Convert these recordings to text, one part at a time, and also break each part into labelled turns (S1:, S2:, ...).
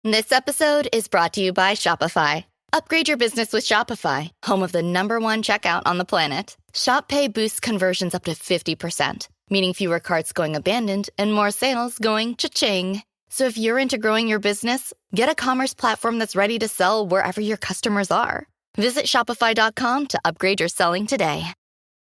S1: This episode is brought to you by Shopify. Upgrade your business with Shopify, home of the #1 checkout on the planet. Shop Pay boosts conversions up to 50%, meaning fewer carts going abandoned and more sales going cha-ching. So if you're into growing your business, get a commerce platform that's ready to sell wherever your customers are. Visit shopify.com to upgrade your selling today.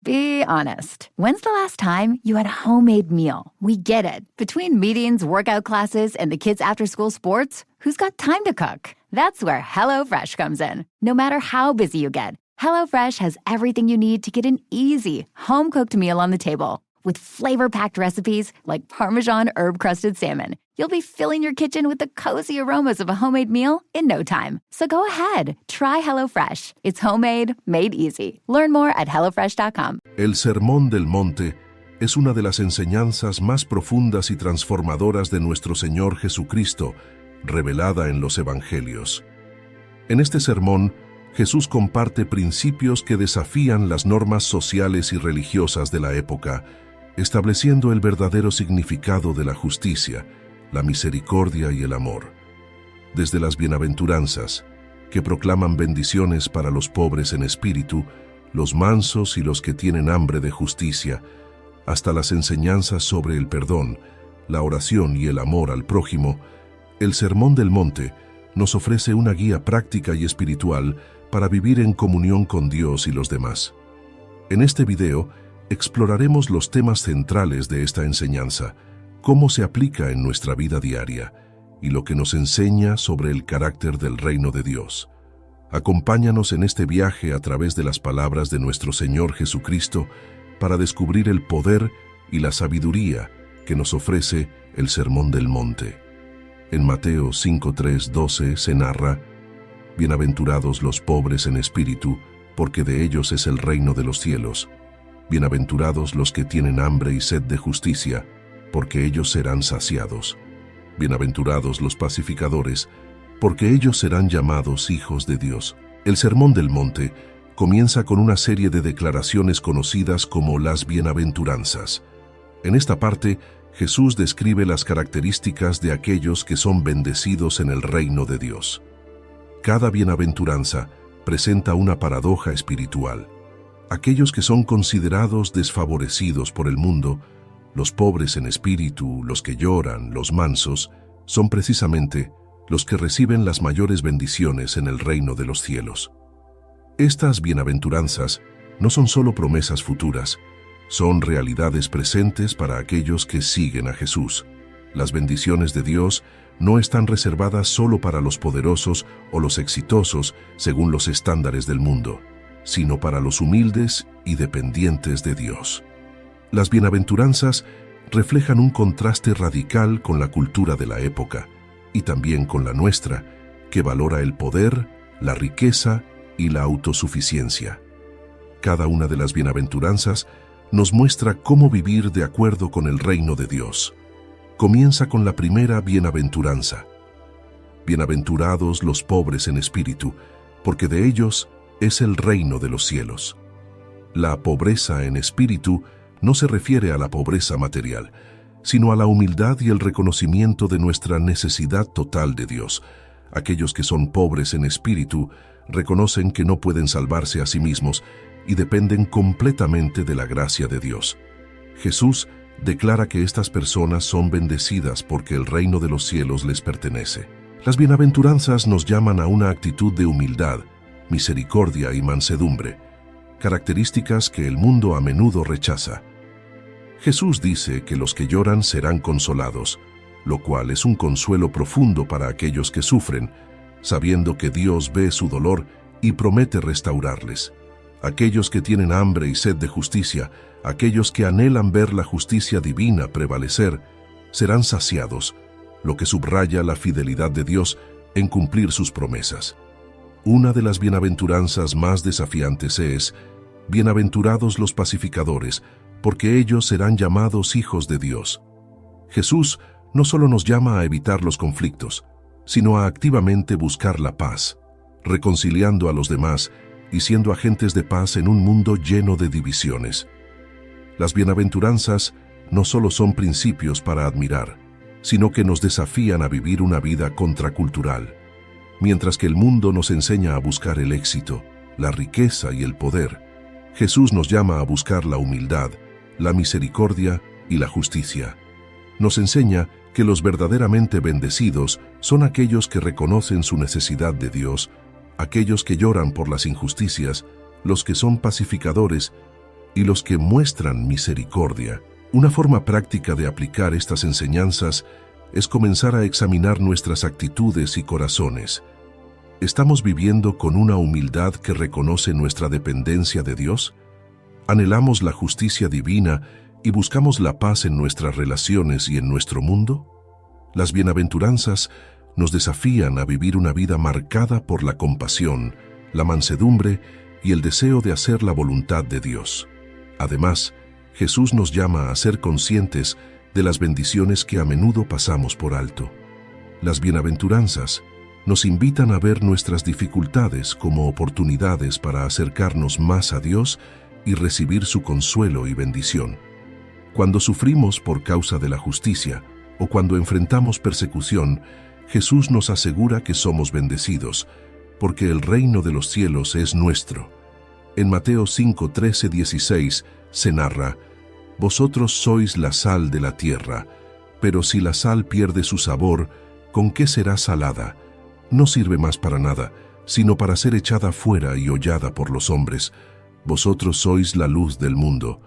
S2: Be honest. When's the last time you had a homemade meal? We get it. Between meetings, workout classes, and the kids' after-school sports, who's got time to cook? That's where HelloFresh comes in. No matter how busy you get, HelloFresh has everything you need to get an easy, home-cooked meal on the table. With flavor-packed recipes like Parmesan herb-crusted salmon, you'll be filling your kitchen with the cozy aromas of a homemade meal in no time. So go ahead, try HelloFresh. It's homemade, made easy. Learn more at HelloFresh.com.
S3: El Sermón del Monte es una de las enseñanzas más profundas y transformadoras de nuestro Señor Jesucristo, revelada en los Evangelios. En este sermón, Jesús comparte principios que desafían las normas sociales y religiosas de la época, estableciendo el verdadero significado de la justicia, la misericordia y el amor. Desde las bienaventuranzas, que proclaman bendiciones para los pobres en espíritu, los mansos y los que tienen hambre de justicia, hasta las enseñanzas sobre el perdón, la oración y el amor al prójimo, el Sermón del Monte nos ofrece una guía práctica y espiritual para vivir en comunión con Dios y los demás. En este video, exploraremos los temas centrales de esta enseñanza, cómo se aplica en nuestra vida diaria y lo que nos enseña sobre el carácter del reino de Dios. Acompáñanos en este viaje a través de las palabras de nuestro Señor Jesucristo para descubrir el poder y la sabiduría que nos ofrece el Sermón del Monte. En Mateo 5:3-12 se narra: Bienaventurados los pobres en espíritu, porque de ellos es el reino de los cielos. Bienaventurados los que tienen hambre y sed de justicia, porque ellos serán saciados. Bienaventurados los pacificadores, porque ellos serán llamados hijos de Dios. El Sermón del Monte comienza con una serie de declaraciones conocidas como las bienaventuranzas. En esta parte, Jesús describe las características de aquellos que son bendecidos en el reino de Dios. Cada bienaventuranza presenta una paradoja espiritual. Aquellos que son considerados desfavorecidos por el mundo, los pobres en espíritu, los que lloran, los mansos, son precisamente los que reciben las mayores bendiciones en el reino de los cielos. Estas bienaventuranzas no son solo promesas futuras, son realidades presentes para aquellos que siguen a Jesús. Las bendiciones de Dios no están reservadas solo para los poderosos o los exitosos según los estándares del mundo, sino para los humildes y dependientes de Dios. Las bienaventuranzas reflejan un contraste radical con la cultura de la época y también con la nuestra, que valora el poder, la riqueza y la autosuficiencia. Cada una de las bienaventuranzas nos muestra cómo vivir de acuerdo con el reino de Dios. Comienza con la primera bienaventuranza. Bienaventurados los pobres en espíritu, porque de ellos es el reino de los cielos. La pobreza en espíritu no se refiere a la pobreza material, sino a la humildad y el reconocimiento de nuestra necesidad total de Dios. Aquellos que son pobres en espíritu reconocen que no pueden salvarse a sí mismos y dependen completamente de la gracia de Dios. Jesús declara que estas personas son bendecidas porque el reino de los cielos les pertenece. Las bienaventuranzas nos llaman a una actitud de humildad, misericordia y mansedumbre, características que el mundo a menudo rechaza. Jesús dice que los que lloran serán consolados, lo cual es un consuelo profundo para aquellos que sufren, sabiendo que Dios ve su dolor y promete restaurarles. Aquellos que tienen hambre y sed de justicia, aquellos que anhelan ver la justicia divina prevalecer, serán saciados, lo que subraya la fidelidad de Dios en cumplir sus promesas. Una de las bienaventuranzas más desafiantes es: bienaventurados los pacificadores, porque ellos serán llamados hijos de Dios. Jesús no solo nos llama a evitar los conflictos, sino a activamente buscar la paz, reconciliando a los demás y siendo agentes de paz en un mundo lleno de divisiones. Las bienaventuranzas no solo son principios para admirar, sino que nos desafían a vivir una vida contracultural. Mientras que el mundo nos enseña a buscar el éxito, la riqueza y el poder, Jesús nos llama a buscar la humildad, la misericordia y la justicia. Nos enseña que los verdaderamente bendecidos son aquellos que reconocen su necesidad de Dios, aquellos que lloran por las injusticias, los que son pacificadores y los que muestran misericordia. Una forma práctica de aplicar estas enseñanzas es comenzar a examinar nuestras actitudes y corazones. ¿Estamos viviendo con una humildad que reconoce nuestra dependencia de Dios? ¿Anhelamos la justicia divina y buscamos la paz en nuestras relaciones y en nuestro mundo? Las bienaventuranzas nos desafían a vivir una vida marcada por la compasión, la mansedumbre y el deseo de hacer la voluntad de Dios. Además, Jesús nos llama a ser conscientes de las bendiciones que a menudo pasamos por alto. Las bienaventuranzas nos invitan a ver nuestras dificultades como oportunidades para acercarnos más a Dios y recibir su consuelo y bendición. Cuando sufrimos por causa de la justicia o cuando enfrentamos persecución, Jesús nos asegura que somos bendecidos, porque el reino de los cielos es nuestro. En Mateo 5, 13, 16 se narra: «Vosotros sois la sal de la tierra, pero si la sal pierde su sabor, ¿con qué será salada? No sirve más para nada, sino para ser echada fuera y hollada por los hombres. Vosotros sois la luz del mundo.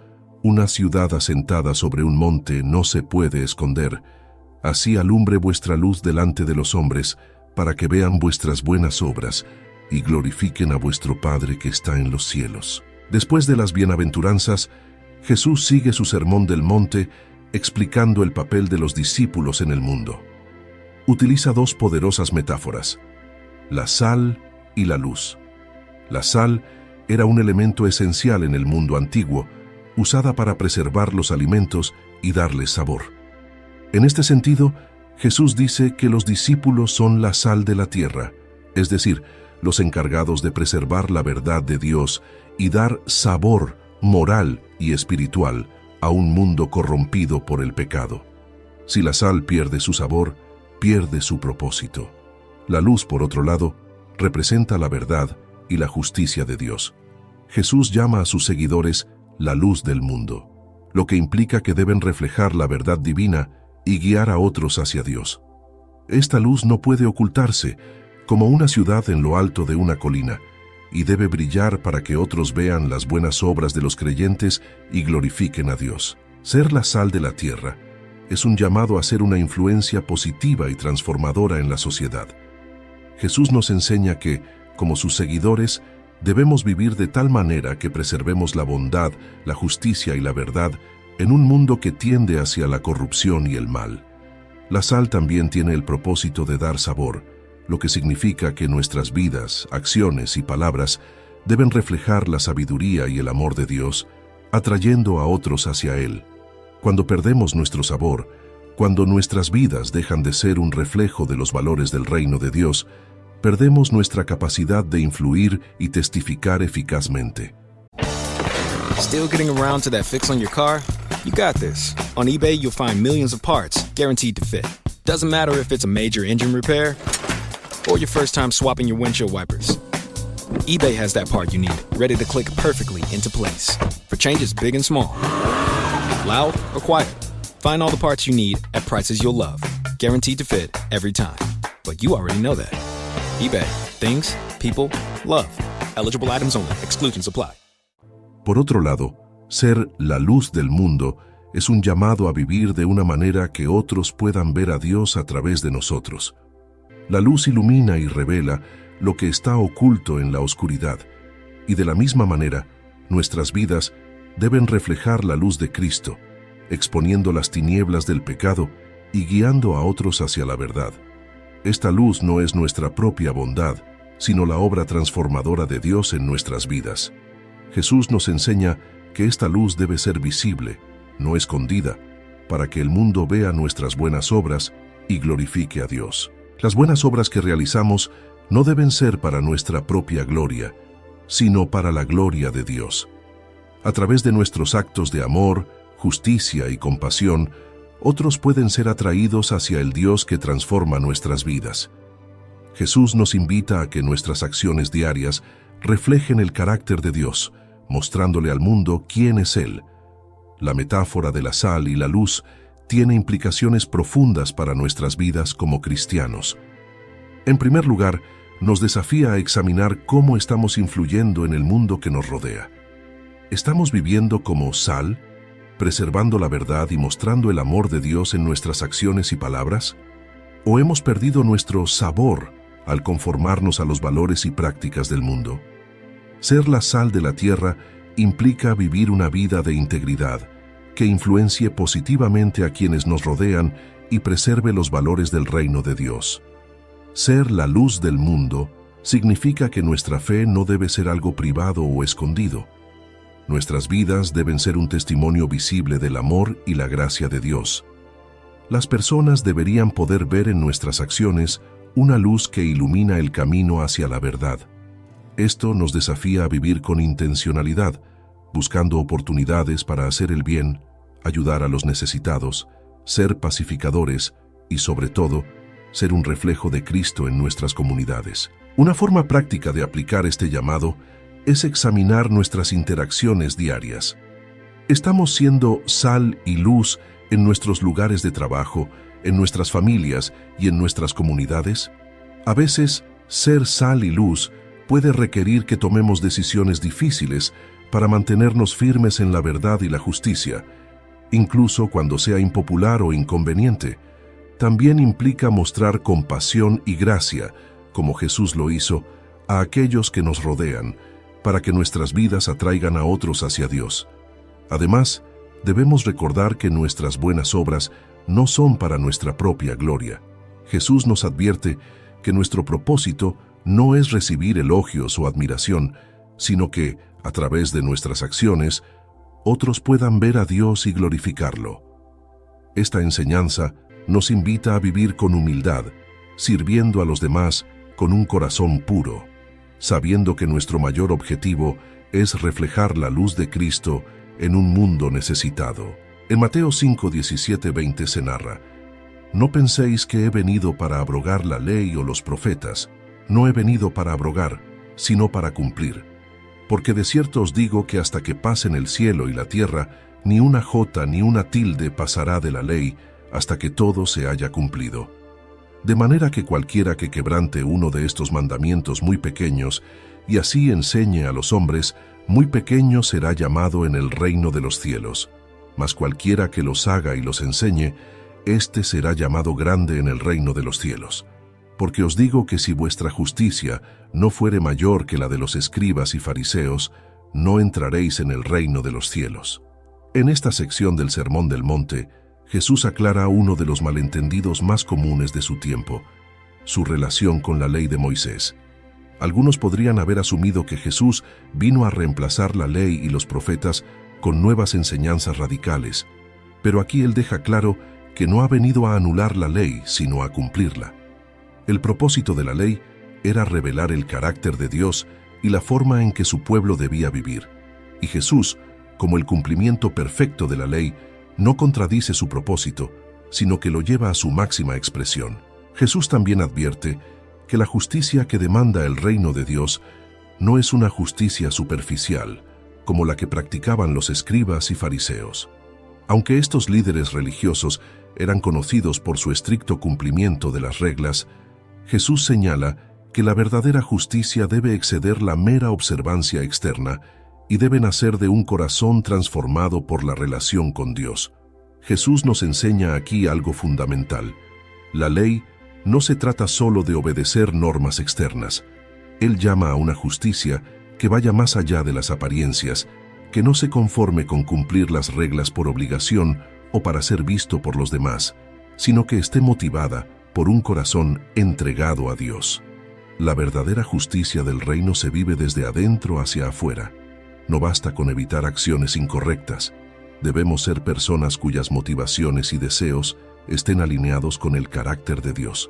S3: Una ciudad asentada sobre un monte no se puede esconder. Así alumbre vuestra luz delante de los hombres, para que vean vuestras buenas obras y glorifiquen a vuestro Padre que está en los cielos». Después de las bienaventuranzas, Jesús sigue su sermón del monte explicando el papel de los discípulos en el mundo. Utiliza dos poderosas metáforas: la sal y la luz. La sal era un elemento esencial en el mundo antiguo, usada para preservar los alimentos y darles sabor. En este sentido, Jesús dice que los discípulos son la sal de la tierra, es decir, los encargados de preservar la verdad de Dios y dar sabor moral y espiritual a un mundo corrompido por el pecado. Si la sal pierde su sabor, pierde su propósito. La luz, por otro lado, representa la verdad y la justicia de Dios. Jesús llama a sus seguidores la luz del mundo, lo que implica que deben reflejar la verdad divina y guiar a otros hacia Dios. Esta luz no puede ocultarse, como una ciudad en lo alto de una colina, y debe brillar para que otros vean las buenas obras de los creyentes y glorifiquen a Dios. Ser la sal de la tierra es un llamado a ser una influencia positiva y transformadora en la sociedad. Jesús nos enseña que, como sus seguidores, debemos vivir de tal manera que preservemos la bondad, la justicia y la verdad en un mundo que tiende hacia la corrupción y el mal. La sal también tiene el propósito de dar sabor, lo que significa que nuestras vidas, acciones y palabras deben reflejar la sabiduría y el amor de Dios, atrayendo a otros hacia Él. Cuando perdemos nuestro sabor, cuando nuestras vidas dejan de ser un reflejo de los valores del reino de Dios, perdemos nuestra capacidad de influir y testificar eficazmente.
S4: Still getting around to that fix on your car? You got this. On eBay, you'll find millions of parts, guaranteed to fit. Doesn't matter if it's a major engine repair or your first time swapping your windshield wipers. eBay has that part you need, ready to click perfectly into place for changes big and small. Loud or quiet, find all the parts you need at prices you'll love, guaranteed to fit every time. But you already know that. eBay. Things, people, love. Eligible items only. Exclusions apply.
S3: Por otro lado, ser la luz del mundo es un llamado a vivir de una manera que otros puedan ver a Dios a través de nosotros. La luz ilumina y revela lo que está oculto en la oscuridad, y de la misma manera, nuestras vidas deben reflejar la luz de Cristo, exponiendo las tinieblas del pecado y guiando a otros hacia la verdad. Esta luz no es nuestra propia bondad, sino la obra transformadora de Dios en nuestras vidas. Jesús nos enseña que esta luz debe ser visible, no escondida, para que el mundo vea nuestras buenas obras y glorifique a Dios. Las buenas obras que realizamos no deben ser para nuestra propia gloria, sino para la gloria de Dios. A través de nuestros actos de amor, justicia y compasión, otros pueden ser atraídos hacia el Dios que transforma nuestras vidas. Jesús nos invita a que nuestras acciones diarias reflejen el carácter de Dios, mostrándole al mundo quién es Él. La metáfora de la sal y la luz tiene implicaciones profundas para nuestras vidas como cristianos. En primer lugar, nos desafía a examinar cómo estamos influyendo en el mundo que nos rodea. ¿Estamos viviendo como sal, preservando la verdad y mostrando el amor de Dios en nuestras acciones y palabras? ¿O hemos perdido nuestro sabor al conformarnos a los valores y prácticas del mundo? Ser la sal de la tierra implica vivir una vida de integridad que influencie positivamente a quienes nos rodean y preserve los valores del reino de Dios. Ser la luz del mundo significa que nuestra fe no debe ser algo privado o escondido. Nuestras vidas deben ser un testimonio visible del amor y la gracia de Dios. Las personas deberían poder ver en nuestras acciones una luz que ilumina el camino hacia la verdad. Esto nos desafía a vivir con intencionalidad, buscando oportunidades para hacer el bien, ayudar a los necesitados, ser pacificadores y, sobre todo, ser un reflejo de Cristo en nuestras comunidades. Una forma práctica de aplicar este llamado es examinar nuestras interacciones diarias. ¿Estamos siendo sal y luz en nuestros lugares de trabajo, en nuestras familias y en nuestras comunidades? A veces, ser sal y luz puede requerir que tomemos decisiones difíciles para mantenernos firmes en la verdad y la justicia, incluso cuando sea impopular o inconveniente. También implica mostrar compasión y gracia, como Jesús lo hizo, a aquellos que nos rodean, para que nuestras vidas atraigan a otros hacia Dios. Además, debemos recordar que nuestras buenas obras no son para nuestra propia gloria. Jesús nos advierte que nuestro propósito no es recibir elogios o admiración, sino que, a través de nuestras acciones, otros puedan ver a Dios y glorificarlo. Esta enseñanza nos invita a vivir con humildad, sirviendo a los demás con un corazón puro, sabiendo que nuestro mayor objetivo es reflejar la luz de Cristo en un mundo necesitado. En Mateo 5, 17, 20 se narra: «No penséis que he venido para abrogar la ley o los profetas. No he venido para abrogar, sino para cumplir. Porque de cierto os digo que hasta que pasen el cielo y la tierra, ni una jota ni una tilde pasará de la ley, hasta que todo se haya cumplido. De manera que cualquiera que quebrante uno de estos mandamientos muy pequeños, y así enseñe a los hombres, muy pequeño será llamado en el reino de los cielos. Mas cualquiera que los haga y los enseñe, éste será llamado grande en el reino de los cielos. Porque os digo que si vuestra justicia no fuere mayor que la de los escribas y fariseos, no entraréis en el reino de los cielos». En esta sección del Sermón del Monte, Jesús aclara uno de los malentendidos más comunes de su tiempo: su relación con la ley de Moisés. Algunos podrían haber asumido que Jesús vino a reemplazar la ley y los profetas con nuevas enseñanzas radicales, pero aquí él deja claro que no ha venido a anular la ley, sino a cumplirla. El propósito de la ley era revelar el carácter de Dios y la forma en que su pueblo debía vivir. Y Jesús, como el cumplimiento perfecto de la ley, no contradice su propósito, sino que lo lleva a su máxima expresión. Jesús también advierte que la justicia que demanda el reino de Dios no es una justicia superficial, como la que practicaban los escribas y fariseos. Aunque estos líderes religiosos eran conocidos por su estricto cumplimiento de las reglas, Jesús señala que la verdadera justicia debe exceder la mera observancia externa y debe nacer de un corazón transformado por la relación con Dios. Jesús nos enseña aquí algo fundamental. La ley no se trata solo de obedecer normas externas. Él llama a una justicia que vaya más allá de las apariencias, que no se conforme con cumplir las reglas por obligación o para ser visto por los demás, sino que esté motivada por un corazón entregado a Dios. La verdadera justicia del reino se vive desde adentro hacia afuera. No basta con evitar acciones incorrectas. Debemos ser personas cuyas motivaciones y deseos estén alineados con el carácter de Dios.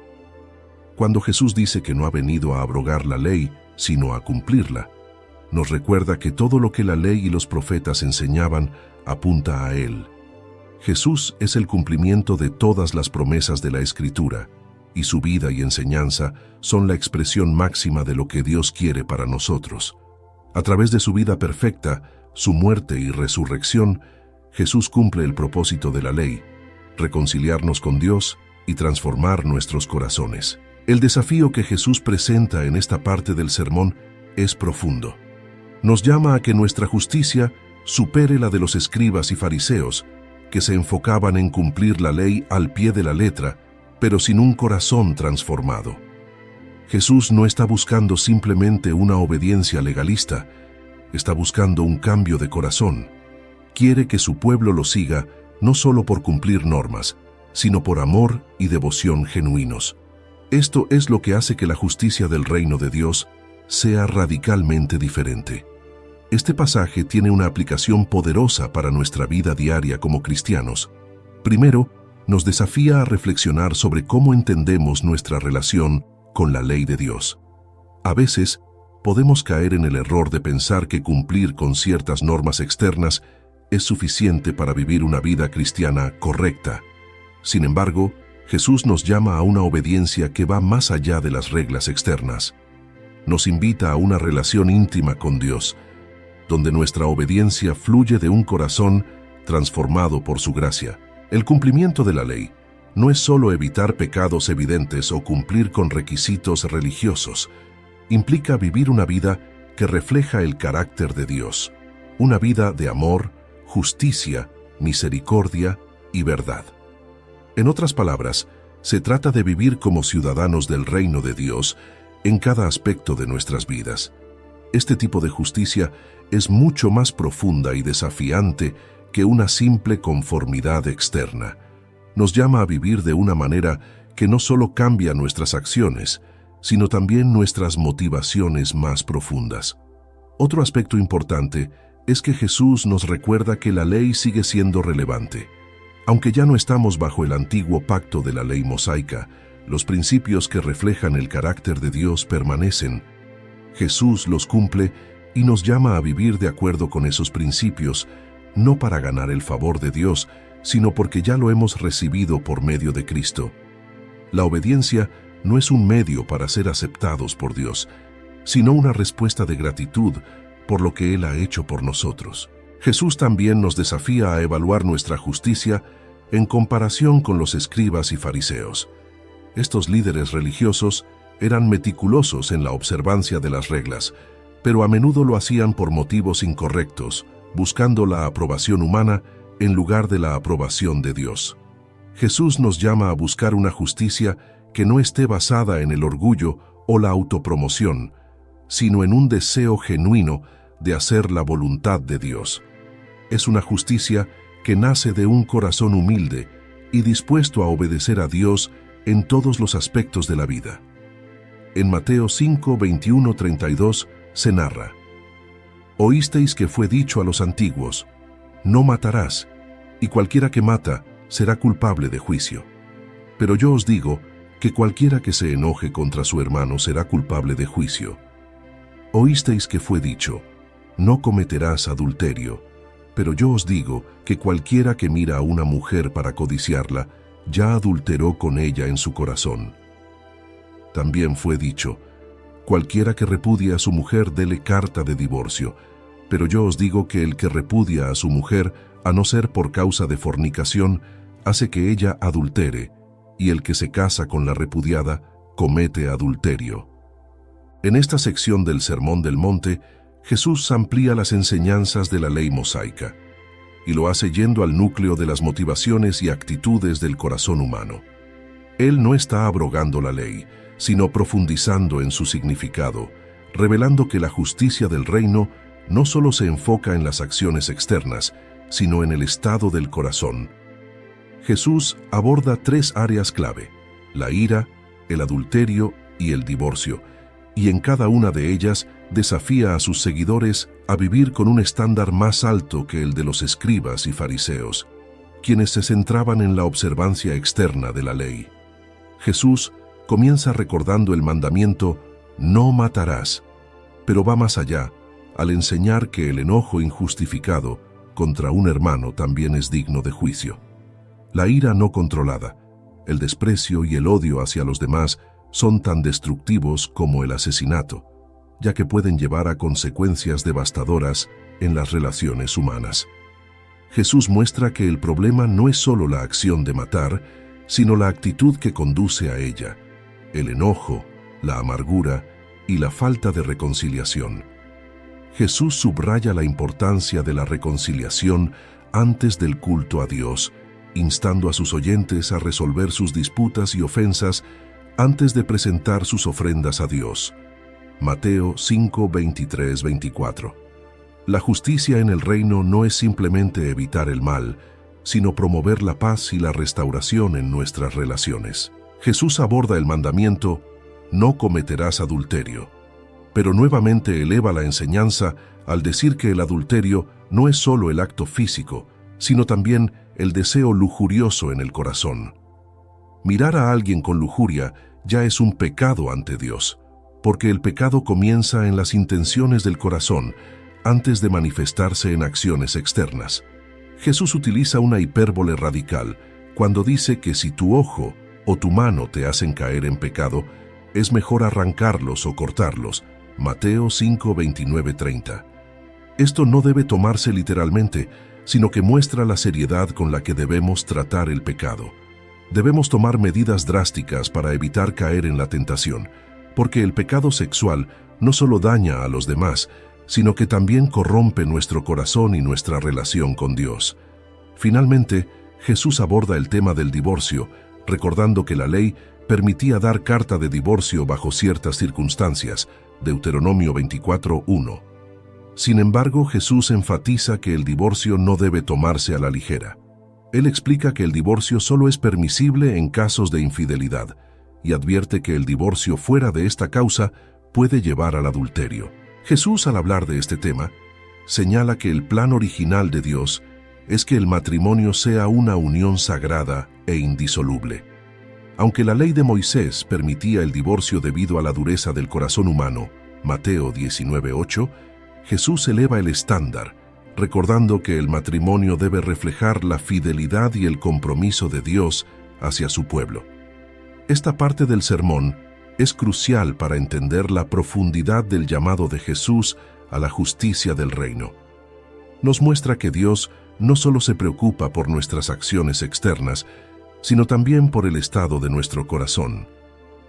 S3: Cuando Jesús dice que no ha venido a abrogar la ley, sino a cumplirla, nos recuerda que todo lo que la ley y los profetas enseñaban apunta a Él. Jesús es el cumplimiento de todas las promesas de la Escritura, y su vida y enseñanza son la expresión máxima de lo que Dios quiere para nosotros. A través de su vida perfecta, su muerte y resurrección, Jesús cumple el propósito de la ley, reconciliarnos con Dios y transformar nuestros corazones. El desafío que Jesús presenta en esta parte del sermón es profundo. Nos llama a que nuestra justicia supere la de los escribas y fariseos, que se enfocaban en cumplir la ley al pie de la letra, pero sin un corazón transformado. Jesús no está buscando simplemente una obediencia legalista, está buscando un cambio de corazón. Quiere que su pueblo lo siga no solo por cumplir normas, sino por amor y devoción genuinos. Esto es lo que hace que la justicia del reino de Dios sea radicalmente diferente. Este pasaje tiene una aplicación poderosa para nuestra vida diaria como cristianos. Primero, nos desafía a reflexionar sobre cómo entendemos nuestra relación con la ley de Dios. A veces, podemos caer en el error de pensar que cumplir con ciertas normas externas es suficiente para vivir una vida cristiana correcta. Sin embargo, Jesús nos llama a una obediencia que va más allá de las reglas externas. Nos invita a una relación íntima con Dios, donde nuestra obediencia fluye de un corazón transformado por su gracia. El cumplimiento de la ley no es solo evitar pecados evidentes o cumplir con requisitos religiosos. Implica vivir una vida que refleja el carácter de Dios, una vida de amor, justicia, misericordia y verdad. En otras palabras, se trata de vivir como ciudadanos del reino de Dios en cada aspecto de nuestras vidas. Este tipo de justicia es mucho más profunda y desafiante que una simple conformidad externa. Nos llama a vivir de una manera que no solo cambia nuestras acciones, sino también nuestras motivaciones más profundas. Otro aspecto importante es que Jesús nos recuerda que la ley sigue siendo relevante. Aunque ya no estamos bajo el antiguo pacto de la ley mosaica, los principios que reflejan el carácter de Dios permanecen. Jesús los cumple y nos llama a vivir de acuerdo con esos principios, no para ganar el favor de Dios, sino porque ya lo hemos recibido por medio de Cristo. La obediencia no es un medio para ser aceptados por Dios, sino una respuesta de gratitud por lo que Él ha hecho por nosotros. Jesús también nos desafía a evaluar nuestra justicia en comparación con los escribas y fariseos. Estos líderes religiosos eran meticulosos en la observancia de las reglas, pero a menudo lo hacían por motivos incorrectos, buscando la aprobación humana en lugar de la aprobación de Dios. Jesús nos llama a buscar una justicia que no esté basada en el orgullo o la autopromoción, sino en un deseo genuino de hacer la voluntad de Dios. Es una justicia que nace de un corazón humilde y dispuesto a obedecer a Dios en todos los aspectos de la vida. En Mateo 5, 21-32 se narra: «Oísteis que fue dicho a los antiguos, no matarás, y cualquiera que mata será culpable de juicio. Pero yo os digo que cualquiera que se enoje contra su hermano será culpable de juicio. Oísteis que fue dicho, no cometerás adulterio, pero yo os digo que cualquiera que mira a una mujer para codiciarla, ya adulteró con ella en su corazón. También fue dicho, cualquiera que repudia a su mujer dele carta de divorcio, pero yo os digo que el que repudia a su mujer, a no ser por causa de fornicación, hace que ella adultere, y el que se casa con la repudiada comete adulterio». En esta sección del Sermón del Monte, Jesús amplía las enseñanzas de la ley mosaica, y lo hace yendo al núcleo de las motivaciones y actitudes del corazón humano. Él no está abrogando la ley, sino profundizando en su significado, revelando que la justicia del reino no solo se enfoca en las acciones externas, sino en el estado del corazón. Jesús aborda 3 áreas clave: la ira, el adulterio y el divorcio, y en cada una de ellas desafía a sus seguidores a vivir con un estándar más alto que el de los escribas y fariseos, quienes se centraban en la observancia externa de la ley. Jesús comienza recordando el mandamiento «no matarás», pero va más allá, al enseñar que el enojo injustificado contra un hermano también es digno de juicio. La ira no controlada, el desprecio y el odio hacia los demás son tan destructivos como el asesinato, ya que pueden llevar a consecuencias devastadoras en las relaciones humanas. Jesús muestra que el problema no es solo la acción de matar, sino la actitud que conduce a ella, el enojo, la amargura y la falta de reconciliación. Jesús subraya la importancia de la reconciliación antes del culto a Dios, instando a sus oyentes a resolver sus disputas y ofensas antes de presentar sus ofrendas a Dios. Mateo 5, 23, 24. La justicia en el reino no es simplemente evitar el mal, sino promover la paz y la restauración en nuestras relaciones. Jesús aborda el mandamiento, no cometerás adulterio, pero nuevamente eleva la enseñanza al decir que el adulterio no es solo el acto físico, sino también el deseo lujurioso en el corazón. Mirar a alguien con lujuria ya es un pecado ante Dios, porque el pecado comienza en las intenciones del corazón antes de manifestarse en acciones externas. Jesús utiliza una hipérbole radical cuando dice que si tu ojo o tu mano te hacen caer en pecado, es mejor arrancarlos o cortarlos. Mateo 5, 29, 30. Esto no debe tomarse literalmente, sino que muestra la seriedad con la que debemos tratar el pecado. Debemos tomar medidas drásticas para evitar caer en la tentación, porque el pecado sexual no solo daña a los demás, sino que también corrompe nuestro corazón y nuestra relación con Dios. Finalmente, Jesús aborda el tema del divorcio, recordando que la ley permitía dar carta de divorcio bajo ciertas circunstancias, Deuteronomio 24, 1. Sin embargo, Jesús enfatiza que el divorcio no debe tomarse a la ligera. Él explica que el divorcio solo es permisible en casos de infidelidad y advierte que el divorcio fuera de esta causa puede llevar al adulterio. Jesús, al hablar de este tema, señala que el plan original de Dios es que el matrimonio sea una unión sagrada e indisoluble. Aunque la ley de Moisés permitía el divorcio debido a la dureza del corazón humano, Mateo 19:8, Jesús eleva el estándar, recordando que el matrimonio debe reflejar la fidelidad y el compromiso de Dios hacia su pueblo. Esta parte del sermón es crucial para entender la profundidad del llamado de Jesús a la justicia del reino. Nos muestra que Dios no solo se preocupa por nuestras acciones externas, sino también por el estado de nuestro corazón.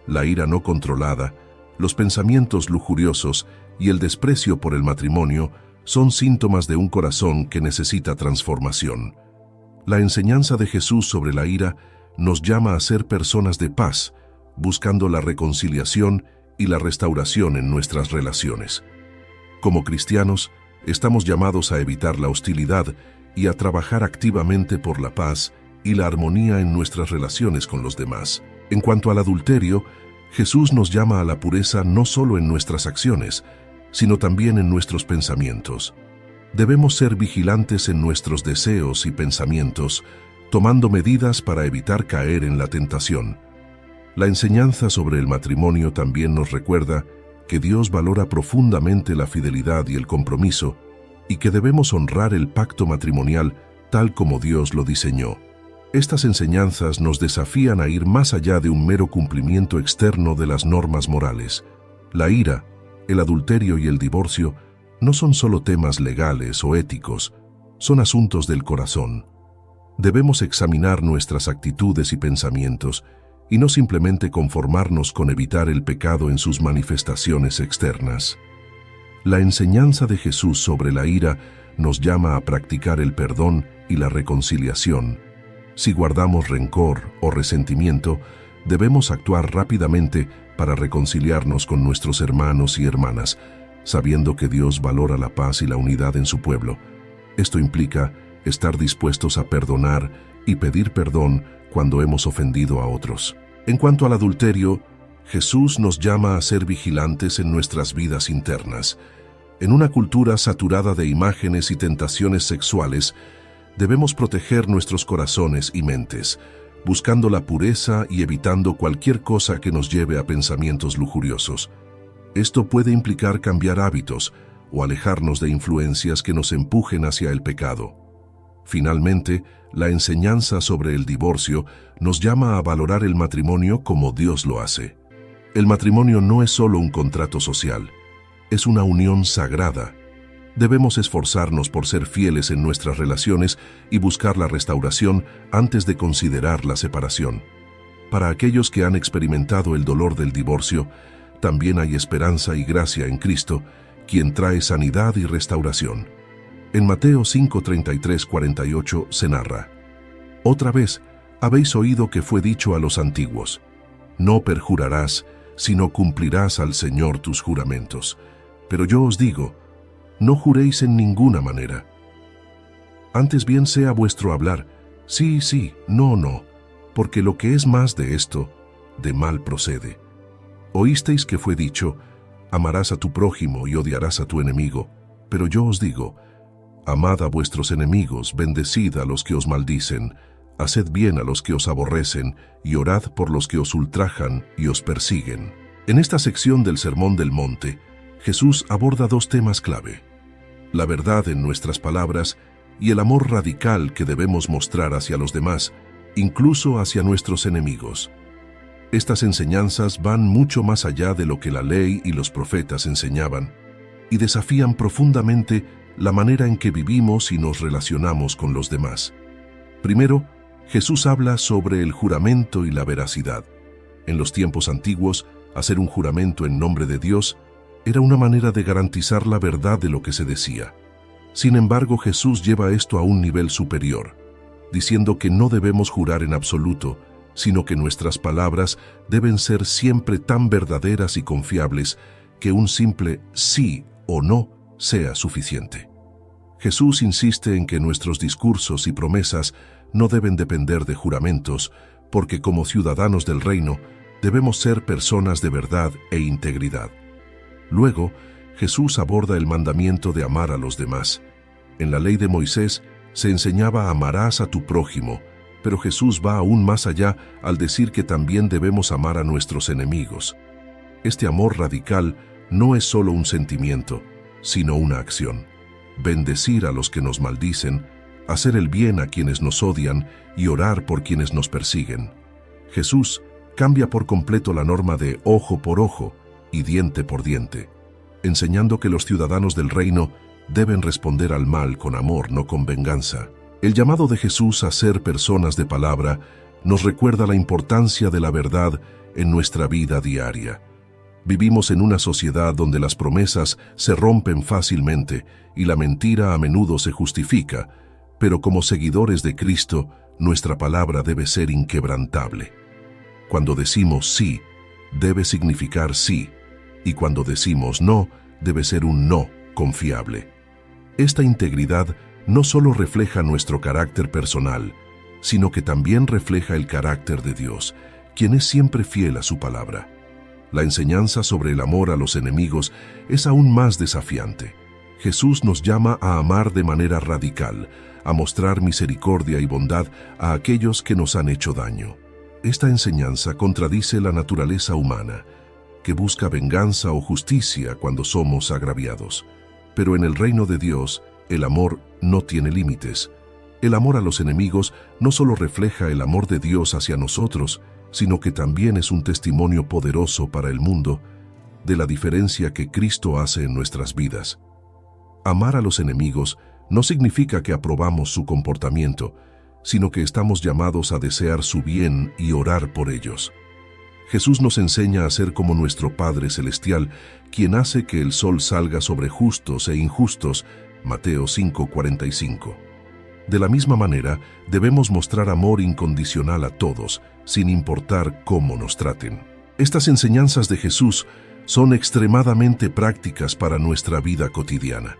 S3: La ira no controlada, los pensamientos lujuriosos y el desprecio por el matrimonio son síntomas de un corazón que necesita transformación. La enseñanza de Jesús sobre la ira nos llama a ser personas de paz, buscando la reconciliación y la restauración en nuestras relaciones. Como cristianos, estamos llamados a evitar la hostilidad y a trabajar activamente por la paz y la armonía en nuestras relaciones con los demás. En cuanto al adulterio, Jesús nos llama a la pureza no solo en nuestras acciones, sino también en nuestros pensamientos. Debemos ser vigilantes en nuestros deseos y pensamientos, tomando medidas para evitar caer en la tentación. La enseñanza sobre el matrimonio también nos recuerda que Dios valora profundamente la fidelidad y el compromiso, y que debemos honrar el pacto matrimonial tal como Dios lo diseñó. Estas enseñanzas nos desafían a ir más allá de un mero cumplimiento externo de las normas morales. La ira, el adulterio y el divorcio no son solo temas legales o éticos, son asuntos del corazón. Debemos examinar nuestras actitudes y pensamientos y no simplemente conformarnos con evitar el pecado en sus manifestaciones externas. La enseñanza de Jesús sobre la ira nos llama a practicar el perdón y la reconciliación. Si guardamos rencor o resentimiento, debemos actuar rápidamente para reconciliarnos con nuestros hermanos y hermanas, sabiendo que Dios valora la paz y la unidad en su pueblo. Esto implica estar dispuestos a perdonar y pedir perdón cuando hemos ofendido a otros. En cuanto al adulterio, Jesús nos llama a ser vigilantes en nuestras vidas internas. En una cultura saturada de imágenes y tentaciones sexuales, debemos proteger nuestros corazones y mentes, buscando la pureza y evitando cualquier cosa que nos lleve a pensamientos lujuriosos. Esto puede implicar cambiar hábitos o alejarnos de influencias que nos empujen hacia el pecado. Finalmente, la enseñanza sobre el divorcio nos llama a valorar el matrimonio como Dios lo hace. El matrimonio no es solo un contrato social, es una unión sagrada. Debemos esforzarnos por ser fieles en nuestras relaciones y buscar la restauración antes de considerar la separación. Para aquellos que han experimentado el dolor del divorcio, también hay esperanza y gracia en Cristo, quien trae sanidad y restauración. En Mateo 5:33-48 se narra: Otra vez, habéis oído que fue dicho a los antiguos: no perjurarás, sino cumplirás al Señor tus juramentos. Pero yo os digo, no juréis en ninguna manera. Antes bien sea vuestro hablar, sí, sí, no, no, porque lo que es más de esto, de mal procede. Oísteis que fue dicho: amarás a tu prójimo y odiarás a tu enemigo. Pero yo os digo, amad a vuestros enemigos, bendecid a los que os maldicen, haced bien a los que os aborrecen, y orad por los que os ultrajan y os persiguen. En esta sección del Sermón del Monte, Jesús aborda dos temas clave: la verdad en nuestras palabras y el amor radical que debemos mostrar hacia los demás, incluso hacia nuestros enemigos. Estas enseñanzas van mucho más allá de lo que la ley y los profetas enseñaban y desafían profundamente la manera en que vivimos y nos relacionamos con los demás. Primero, Jesús habla sobre el juramento y la veracidad. En los tiempos antiguos, hacer un juramento en nombre de Dios era una manera de garantizar la verdad de lo que se decía. Sin embargo, Jesús lleva esto a un nivel superior, diciendo que no debemos jurar en absoluto, sino que nuestras palabras deben ser siempre tan verdaderas y confiables que un simple sí o no sea suficiente. Jesús insiste en que nuestros discursos y promesas no deben depender de juramentos, porque como ciudadanos del reino debemos ser personas de verdad e integridad. Luego, Jesús aborda el mandamiento de amar a los demás. En la ley de Moisés se enseñaba amarás a tu prójimo, pero Jesús va aún más allá al decir que también debemos amar a nuestros enemigos. Este amor radical no es solo un sentimiento, sino una acción. Bendecir a los que nos maldicen, hacer el bien a quienes nos odian y orar por quienes nos persiguen. Jesús cambia por completo la norma de ojo por ojo y diente por diente, enseñando que los ciudadanos del reino deben responder al mal con amor, no con venganza. El llamado de Jesús a ser personas de palabra nos recuerda la importancia de la verdad en nuestra vida diaria. Vivimos en una sociedad donde las promesas se rompen fácilmente y la mentira a menudo se justifica, pero como seguidores de Cristo, nuestra palabra debe ser inquebrantable. Cuando decimos sí, debe significar sí, y cuando decimos no, debe ser un no confiable. Esta integridad no solo refleja nuestro carácter personal, sino que también refleja el carácter de Dios, quien es siempre fiel a su palabra. La enseñanza sobre el amor a los enemigos es aún más desafiante. Jesús nos llama a amar de manera radical, a mostrar misericordia y bondad a aquellos que nos han hecho daño. Esta enseñanza contradice la naturaleza humana, que busca venganza o justicia cuando somos agraviados. Pero en el reino de Dios, el amor no tiene límites. El amor a los enemigos no solo refleja el amor de Dios hacia nosotros, sino que también es un testimonio poderoso para el mundo de la diferencia que Cristo hace en nuestras vidas. Amar a los enemigos no significa que aprobamos su comportamiento, sino que estamos llamados a desear su bien y orar por ellos. Jesús nos enseña a ser como nuestro Padre Celestial, quien hace que el sol salga sobre justos e injustos, Mateo 5:45. De la misma manera, debemos mostrar amor incondicional a todos, sin importar cómo nos traten. Estas enseñanzas de Jesús son extremadamente prácticas para nuestra vida cotidiana.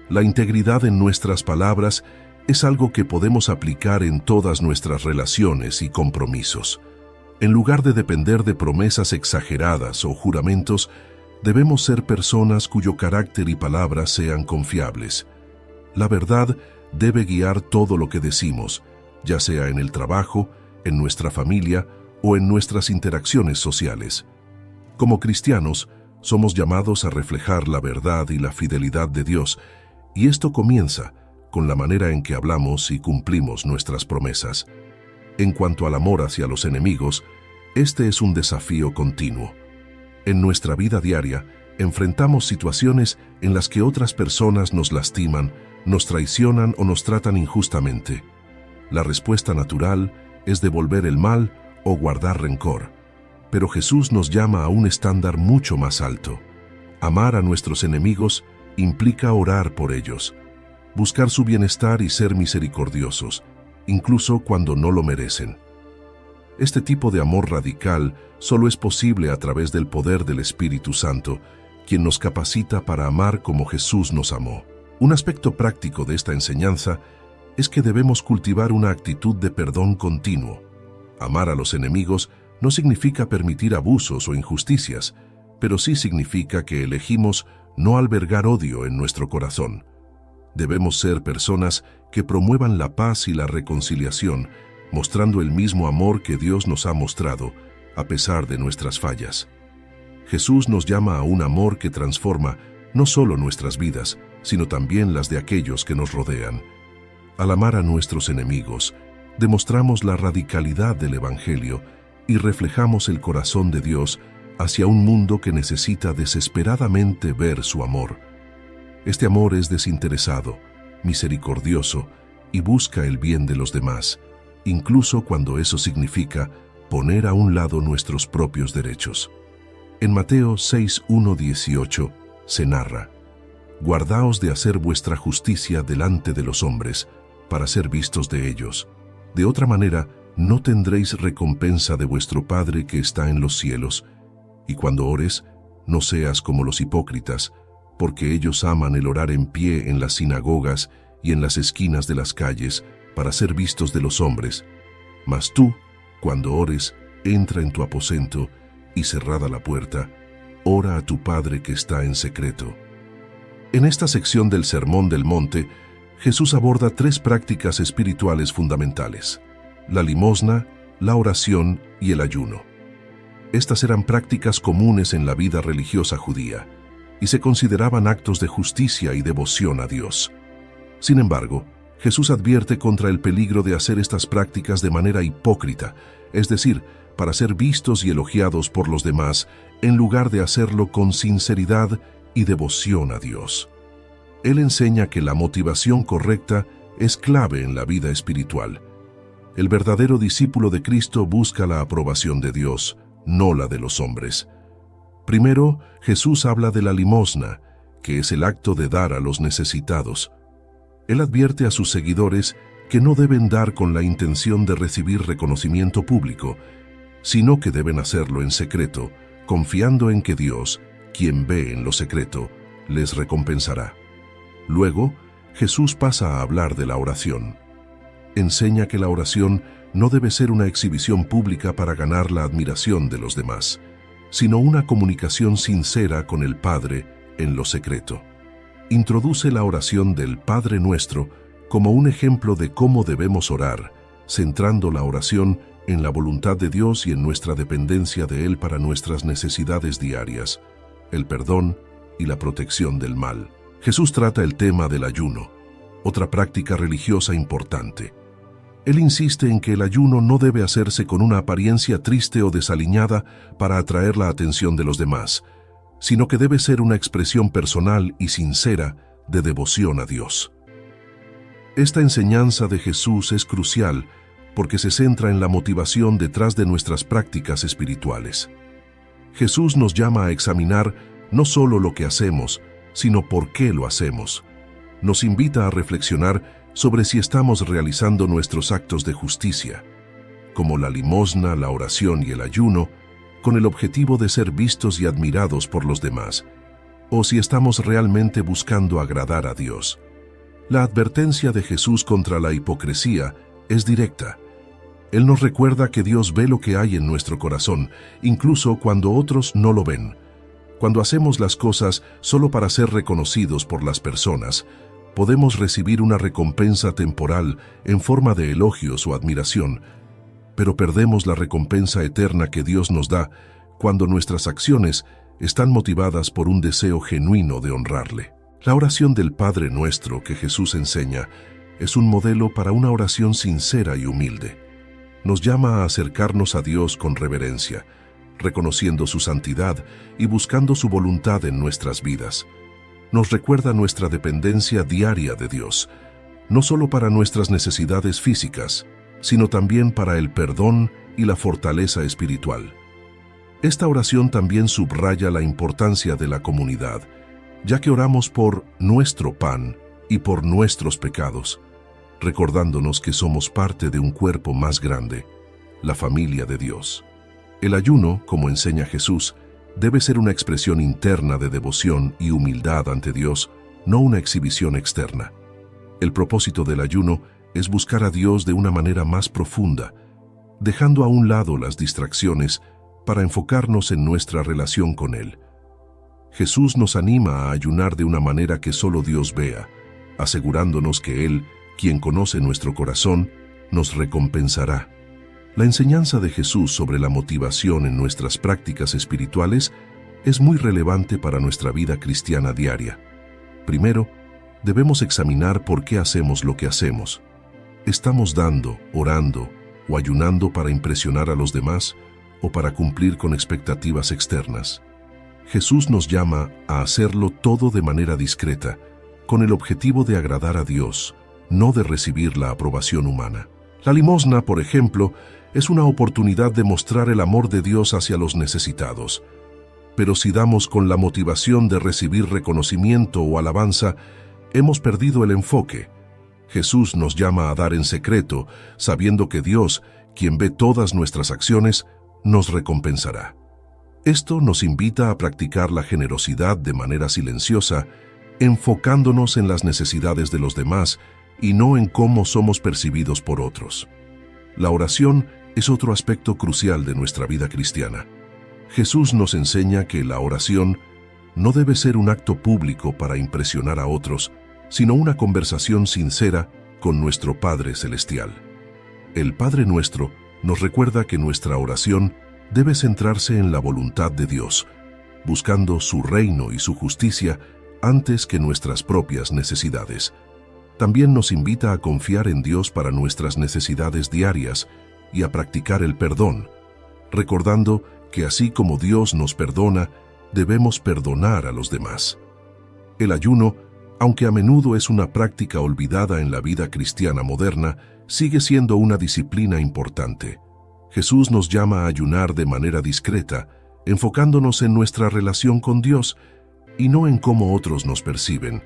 S3: La integridad en nuestras palabras es algo que podemos aplicar en todas nuestras relaciones y compromisos. En lugar de depender de promesas exageradas o juramentos, debemos ser personas cuyo carácter y palabras sean confiables. La verdad debe guiar todo lo que decimos, ya sea en el trabajo, en nuestra familia o en nuestras interacciones sociales. Como cristianos, somos llamados a reflejar la verdad y la fidelidad de Dios, y esto comienza con la manera en que hablamos y cumplimos nuestras promesas. En cuanto al amor hacia los enemigos, este es un desafío continuo. En nuestra vida diaria, enfrentamos situaciones en las que otras personas nos lastiman, nos traicionan o nos tratan injustamente. La respuesta natural es devolver el mal o guardar rencor. Pero Jesús nos llama a un estándar mucho más alto. Amar a nuestros enemigos implica orar por ellos, buscar su bienestar y ser misericordiosos, incluso cuando no lo merecen. Este tipo de amor radical solo es posible a través del poder del Espíritu Santo, quien nos capacita para amar como Jesús nos amó. Un aspecto práctico de esta enseñanza es que debemos cultivar una actitud de perdón continuo. Amar a los enemigos no significa permitir abusos o injusticias, pero sí significa que elegimos no albergar odio en nuestro corazón. Debemos ser personas que promuevan la paz y la reconciliación, mostrando el mismo amor que Dios nos ha mostrado, a pesar de nuestras fallas. Jesús nos llama a un amor que transforma no solo nuestras vidas, sino también las de aquellos que nos rodean. Al amar a nuestros enemigos, demostramos la radicalidad del Evangelio y reflejamos el corazón de Dios hacia un mundo que necesita desesperadamente ver su amor. Este amor es desinteresado, misericordioso y busca el bien de los demás, incluso cuando eso significa poner a un lado nuestros propios derechos. En Mateo 6:1-18 se narra: «Guardaos de hacer vuestra justicia delante de los hombres, para ser vistos de ellos. De otra manera, no tendréis recompensa de vuestro Padre que está en los cielos. Y cuando ores, no seas como los hipócritas, porque ellos aman el orar en pie en las sinagogas y en las esquinas de las calles, para ser vistos de los hombres. Mas tú, cuando ores, entra en tu aposento, y cerrada la puerta, ora a tu Padre que está en secreto». En esta sección del Sermón del Monte, Jesús aborda 3 prácticas espirituales fundamentales: la limosna, la oración y el ayuno. Estas eran prácticas comunes en la vida religiosa judía y se consideraban actos de justicia y devoción a Dios. Sin embargo, Jesús advierte contra el peligro de hacer estas prácticas de manera hipócrita, es decir, para ser vistos y elogiados por los demás, en lugar de hacerlo con sinceridad y devoción a Dios. Él enseña que la motivación correcta es clave en la vida espiritual. El verdadero discípulo de Cristo busca la aprobación de Dios, no la de los hombres. Primero, Jesús habla de la limosna, que es el acto de dar a los necesitados. Él advierte a sus seguidores que no deben dar con la intención de recibir reconocimiento público, sino que deben hacerlo en secreto, confiando en que Dios, quien ve en lo secreto, les recompensará. Luego, Jesús pasa a hablar de la oración. Enseña que la oración no debe ser una exhibición pública para ganar la admiración de los demás, sino una comunicación sincera con el Padre en lo secreto. Introduce la oración del Padre Nuestro como un ejemplo de cómo debemos orar, centrando la oración en la voluntad de Dios y en nuestra dependencia de Él para nuestras necesidades diarias, el perdón y la protección del mal. Jesús trata el tema del ayuno, otra práctica religiosa importante. Él insiste en que el ayuno no debe hacerse con una apariencia triste o desaliñada para atraer la atención de los demás, sino que debe ser una expresión personal y sincera de devoción a Dios. Esta enseñanza de Jesús es crucial porque se centra en la motivación detrás de nuestras prácticas espirituales. Jesús nos llama a examinar no solo lo que hacemos, sino por qué lo hacemos. Nos invita a reflexionar sobre si estamos realizando nuestros actos de justicia, como la limosna, la oración y el ayuno, con el objetivo de ser vistos y admirados por los demás, o si estamos realmente buscando agradar a Dios. La advertencia de Jesús contra la hipocresía es directa. Él nos recuerda que Dios ve lo que hay en nuestro corazón, incluso cuando otros no lo ven. Cuando hacemos las cosas solo para ser reconocidos por las personas, podemos recibir una recompensa temporal en forma de elogios o admiración, pero perdemos la recompensa eterna que Dios nos da cuando nuestras acciones están motivadas por un deseo genuino de honrarle. La oración del Padre Nuestro que Jesús enseña es un modelo para una oración sincera y humilde. Nos llama a acercarnos a Dios con reverencia, reconociendo su santidad y buscando su voluntad en nuestras vidas. Nos recuerda nuestra dependencia diaria de Dios, no solo para nuestras necesidades físicas, sino también para el perdón y la fortaleza espiritual. Esta oración también subraya la importancia de la comunidad, ya que oramos por nuestro pan y por nuestros pecados, recordándonos que somos parte de un cuerpo más grande, la familia de Dios. El ayuno, como enseña Jesús, debe ser una expresión interna de devoción y humildad ante Dios, no una exhibición externa. El propósito del ayuno es buscar a Dios de una manera más profunda, dejando a un lado las distracciones para enfocarnos en nuestra relación con Él. Jesús nos anima a ayunar de una manera que solo Dios vea, asegurándonos que Él, quien conoce nuestro corazón, nos recompensará. La enseñanza de Jesús sobre la motivación en nuestras prácticas espirituales es muy relevante para nuestra vida cristiana diaria. Primero, debemos examinar por qué hacemos lo que hacemos. ¿Estamos dando, orando o ayunando para impresionar a los demás o para cumplir con expectativas externas? Jesús nos llama a hacerlo todo de manera discreta, con el objetivo de agradar a Dios, no de recibir la aprobación humana. La limosna, por ejemplo, es una oportunidad de mostrar el amor de Dios hacia los necesitados. Pero si damos con la motivación de recibir reconocimiento o alabanza, hemos perdido el enfoque. Jesús nos llama a dar en secreto, sabiendo que Dios, quien ve todas nuestras acciones, nos recompensará. Esto nos invita a practicar la generosidad de manera silenciosa, enfocándonos en las necesidades de los demás y no en cómo somos percibidos por otros. La oración es otro aspecto crucial de nuestra vida cristiana. Jesús nos enseña que la oración no debe ser un acto público para impresionar a otros, sino una conversación sincera con nuestro Padre Celestial. El Padre Nuestro nos recuerda que nuestra oración debe centrarse en la voluntad de Dios, buscando su reino y su justicia antes que nuestras propias necesidades. También nos invita a confiar en Dios para nuestras necesidades diarias y a practicar el perdón, recordando que así como Dios nos perdona, debemos perdonar a los demás. El ayuno, aunque a menudo es una práctica olvidada en la vida cristiana moderna, sigue siendo una disciplina importante. Jesús nos llama a ayunar de manera discreta, enfocándonos en nuestra relación con Dios y no en cómo otros nos perciben.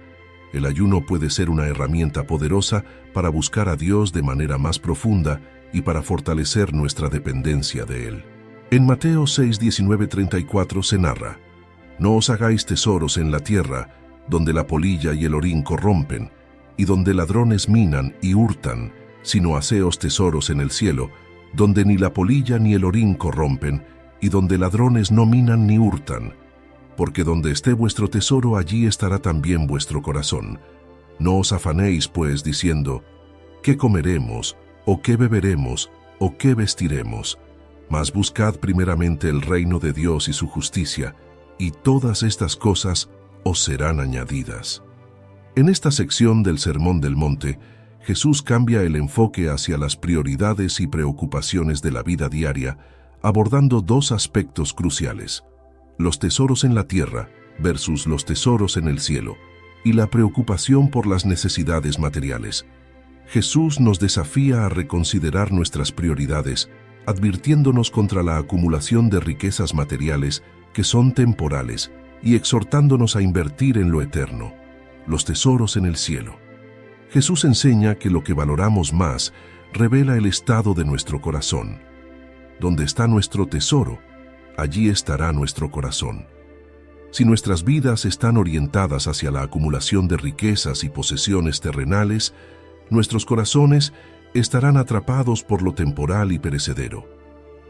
S3: El ayuno puede ser una herramienta poderosa para buscar a Dios de manera más profunda y para fortalecer nuestra dependencia de Él. En Mateo 6:19-34 se narra: «No os hagáis tesoros en la tierra, donde la polilla y el orín corrompen, y donde ladrones minan y hurtan, sino haceos tesoros en el cielo, donde ni la polilla ni el orín corrompen, y donde ladrones no minan ni hurtan. Porque donde esté vuestro tesoro, allí estará también vuestro corazón. No os afanéis, pues, diciendo, ¿qué comeremos, o qué beberemos, o qué vestiremos? Mas buscad primeramente el reino de Dios y su justicia, y todas estas cosas os serán añadidas». En esta sección del Sermón del Monte, Jesús cambia el enfoque hacia las prioridades y preocupaciones de la vida diaria, abordando dos aspectos cruciales: los tesoros en la tierra versus los tesoros en el cielo, y la preocupación por las necesidades materiales. Jesús nos desafía a reconsiderar nuestras prioridades, advirtiéndonos contra la acumulación de riquezas materiales que son temporales y exhortándonos a invertir en lo eterno, los tesoros en el cielo. Jesús enseña que lo que valoramos más revela el estado de nuestro corazón. Donde está nuestro tesoro, allí estará nuestro corazón. Si nuestras vidas están orientadas hacia la acumulación de riquezas y posesiones terrenales, nuestros corazones estarán atrapados por lo temporal y perecedero.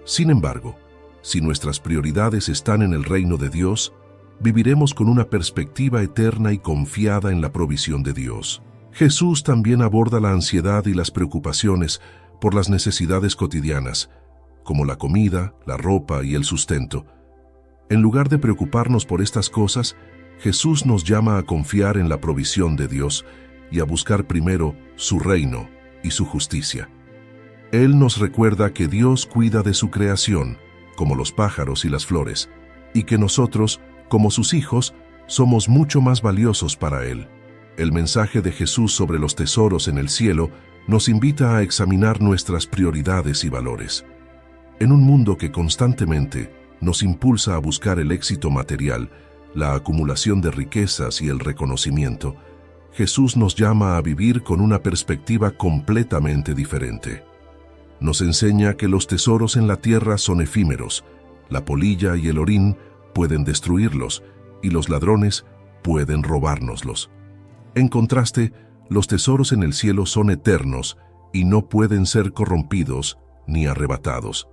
S3: Sin embargo, si nuestras prioridades están en el reino de Dios, viviremos con una perspectiva eterna y confiada en la provisión de Dios. Jesús también aborda la ansiedad y las preocupaciones por las necesidades cotidianas, como la comida, la ropa y el sustento. En lugar de preocuparnos por estas cosas, Jesús nos llama a confiar en la provisión de Dios y a buscar primero su reino y su justicia. Él nos recuerda que Dios cuida de su creación, como los pájaros y las flores, y que nosotros, como sus hijos, somos mucho más valiosos para Él. El mensaje de Jesús sobre los tesoros en el cielo nos invita a examinar nuestras prioridades y valores. En un mundo que constantemente nos impulsa a buscar el éxito material, la acumulación de riquezas y el reconocimiento, Jesús nos llama a vivir con una perspectiva completamente diferente. Nos enseña que los tesoros en la tierra son efímeros, la polilla y el orín pueden destruirlos y los ladrones pueden robárnoslos. En contraste, los tesoros en el cielo son eternos y no pueden ser corrompidos ni arrebatados.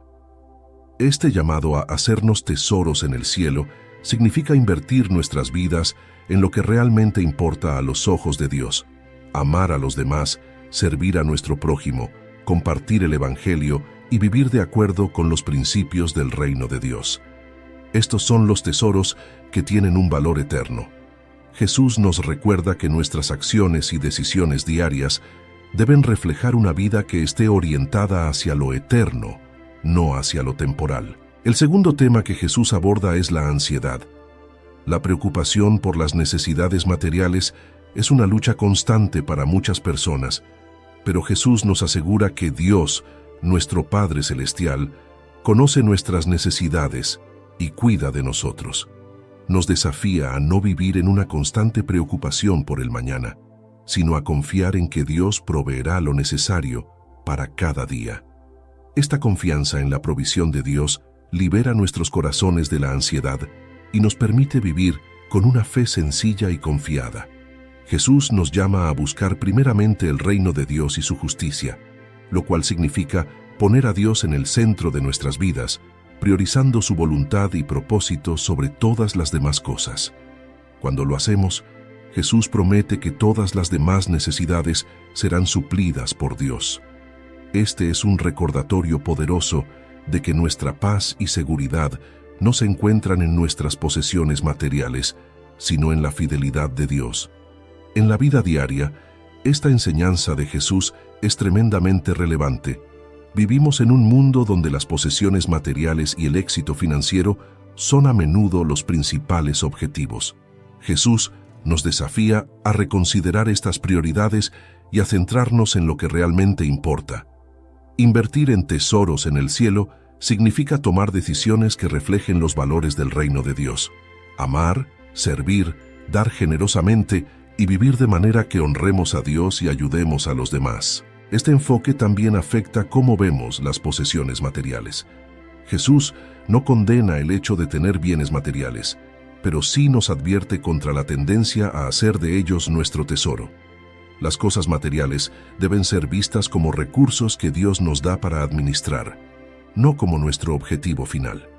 S3: Este llamado a hacernos tesoros en el cielo significa invertir nuestras vidas en lo que realmente importa a los ojos de Dios, amar a los demás, servir a nuestro prójimo, compartir el Evangelio y vivir de acuerdo con los principios del reino de Dios. Estos son los tesoros que tienen un valor eterno. Jesús nos recuerda que nuestras acciones y decisiones diarias deben reflejar una vida que esté orientada hacia lo eterno, no hacia lo temporal. El segundo tema que Jesús aborda es la ansiedad. La preocupación por las necesidades materiales es una lucha constante para muchas personas, pero Jesús nos asegura que Dios, nuestro Padre Celestial, conoce nuestras necesidades y cuida de nosotros. Nos desafía a no vivir en una constante preocupación por el mañana, sino a confiar en que Dios proveerá lo necesario para cada día. Esta confianza en la provisión de Dios libera nuestros corazones de la ansiedad y nos permite vivir con una fe sencilla y confiada. Jesús nos llama a buscar primeramente el reino de Dios y su justicia, lo cual significa poner a Dios en el centro de nuestras vidas, priorizando su voluntad y propósito sobre todas las demás cosas. Cuando lo hacemos, Jesús promete que todas las demás necesidades serán suplidas por Dios. Este es un recordatorio poderoso de que nuestra paz y seguridad no se encuentran en nuestras posesiones materiales, sino en la fidelidad de Dios. En la vida diaria, esta enseñanza de Jesús es tremendamente relevante. Vivimos en un mundo donde las posesiones materiales y el éxito financiero son a menudo los principales objetivos. Jesús nos desafía a reconsiderar estas prioridades y a centrarnos en lo que realmente importa. Invertir en tesoros en el cielo significa tomar decisiones que reflejen los valores del reino de Dios. Amar, servir, dar generosamente y vivir de manera que honremos a Dios y ayudemos a los demás. Este enfoque también afecta cómo vemos las posesiones materiales. Jesús no condena el hecho de tener bienes materiales, pero sí nos advierte contra la tendencia a hacer de ellos nuestro tesoro. Las cosas materiales deben ser vistas como recursos que Dios nos da para administrar, no como nuestro objetivo final.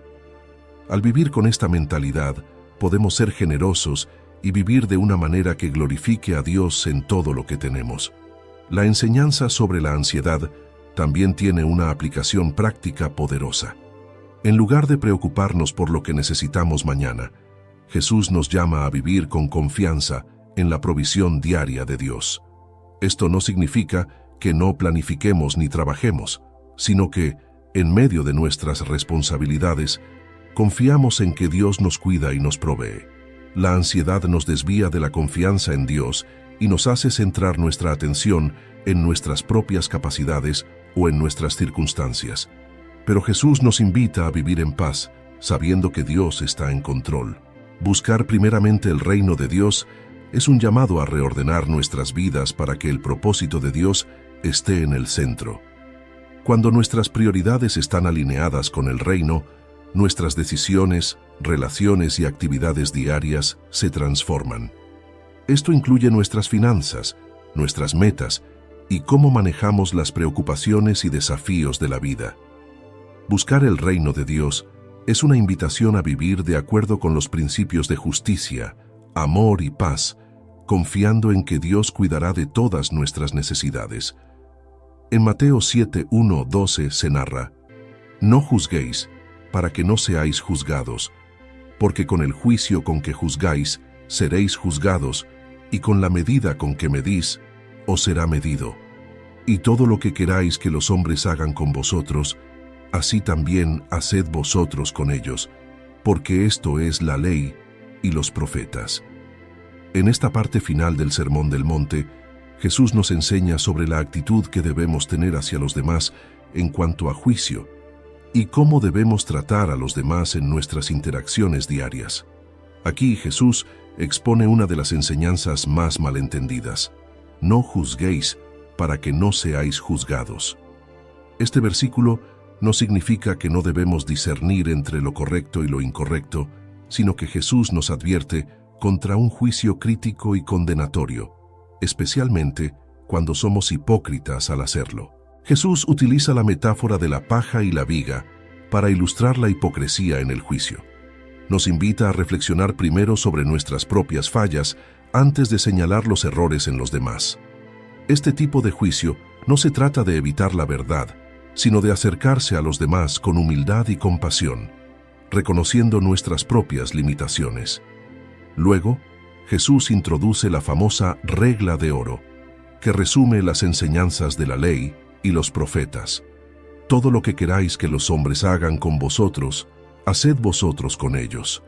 S3: Al vivir con esta mentalidad, podemos ser generosos y vivir de una manera que glorifique a Dios en todo lo que tenemos. La enseñanza sobre la ansiedad también tiene una aplicación práctica poderosa. En lugar de preocuparnos por lo que necesitamos mañana, Jesús nos llama a vivir con confianza en la provisión diaria de Dios. Esto no significa que no planifiquemos ni trabajemos, sino que, en medio de nuestras responsabilidades, confiamos en que Dios nos cuida y nos provee. La ansiedad nos desvía de la confianza en Dios y nos hace centrar nuestra atención en nuestras propias capacidades o en nuestras circunstancias. Pero Jesús nos invita a vivir en paz, sabiendo que Dios está en control. Buscar primeramente el reino de Dios es un llamado a reordenar nuestras vidas para que el propósito de Dios esté en el centro. Cuando nuestras prioridades están alineadas con el reino, nuestras decisiones, relaciones y actividades diarias se transforman. Esto incluye nuestras finanzas, nuestras metas y cómo manejamos las preocupaciones y desafíos de la vida. Buscar el reino de Dios es una invitación a vivir de acuerdo con los principios de justicia, amor y paz, confiando en que Dios cuidará de todas nuestras necesidades. En Mateo 7:1-12 se narra: «No juzguéis, para que no seáis juzgados, porque con el juicio con que juzgáis, seréis juzgados, y con la medida con que medís, os será medido. Y todo lo que queráis que los hombres hagan con vosotros, así también haced vosotros con ellos, porque esto es la ley y los profetas. En esta parte final del Sermón del Monte, Jesús nos enseña sobre la actitud que debemos tener hacia los demás en cuanto a juicio y cómo debemos tratar a los demás en nuestras interacciones diarias. Aquí Jesús expone una de las enseñanzas más malentendidas: no juzguéis para que no seáis juzgados. Este versículo no significa que no debemos discernir entre lo correcto y lo incorrecto, sino que Jesús nos advierte contra un juicio crítico y condenatorio, especialmente cuando somos hipócritas al hacerlo. Jesús utiliza la metáfora de la paja y la viga para ilustrar la hipocresía en el juicio. Nos invita a reflexionar primero sobre nuestras propias fallas antes de señalar los errores en los demás. Este tipo de juicio no se trata de evitar la verdad, sino de acercarse a los demás con humildad y compasión, reconociendo nuestras propias limitaciones. Luego, Jesús introduce la famosa regla de oro, que resume las enseñanzas de la ley y los profetas. Todo lo que queráis que los hombres hagan con vosotros, haced vosotros con ellos.